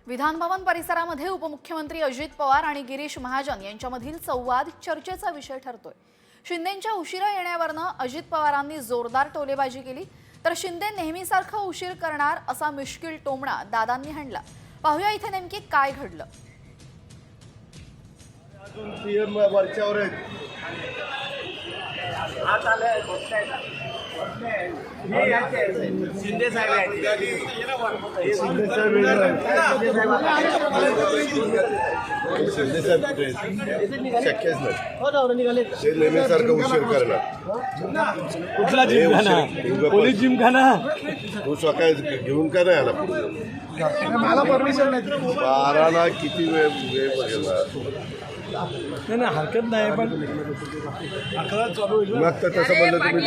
विधानभवन परिसरामध्ये उपमुख्यमंत्री अजित पवार आणि गिरीश महाजन यांच्यामधील संवाद चर्चेचा विषय ठरतोय। शिंदेंच्या उशिरा येण्यावरनं अजित पवारांनी जोरदार टोलेबाजी केली, तर शिंदे नेहमीसारखं उशीर करणार असा मिश्किल टोमणा दादांनी हाणला। पाहूया इथे नेमकी काय घडलं। अजून पीएम वरच्यावर आहेत। शिंदे साहेब शक्यच नाही, ते नेहमीसारखं उशीर करणार। कुठला जिमखाना? पोलीस जिमखाना? तू सकाळी घेऊन का नाही आला? मला परमिशन नाही। 12ला किती वेळ बघेल? नाही ना, हरकत नाही, पण 11 चालू होईल। मग तर तसं म्हणलं तुम्ही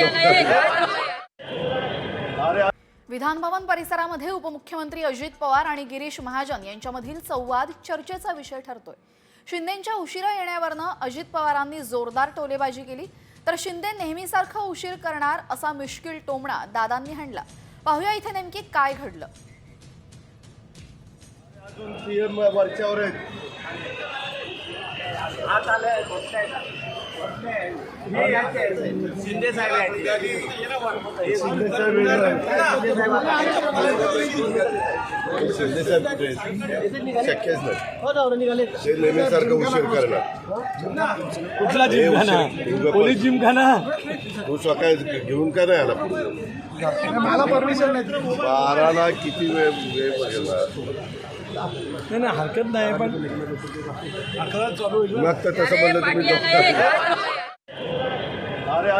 विधानभवन परिसरामध्ये उपमुख्यमंत्री अजित पवार आणि गिरीश महाजन यांच्यामधील संवाद चर्चेचा विषय ठरतोय। शिंदेंच्या उशिरा येण्यावरनं अजित पवारांनी जोरदार टोलेबाजी केली, तर शिंदे नेहमीसारखं उशीर करणार असा मिश्किल टोमणा दादांनी हाणला। पाहूया इथे नेमकी काय घडलं। अजून पीएम वरच्यावर आहेत। शिंदे साहेब शक्यच नाही, ते नेहमीसारखं उशीर करणार। कुठला जिमखाना? पोलीस जिमखाना? तू सकाळी घेऊन का नाही आला? मला परमिशन नाही। 12ला किती वेळ बघेल? नाही ना, हरकत नाही, पण 11 चालू होईल। मग तर तसं म्हणलं तुम्ही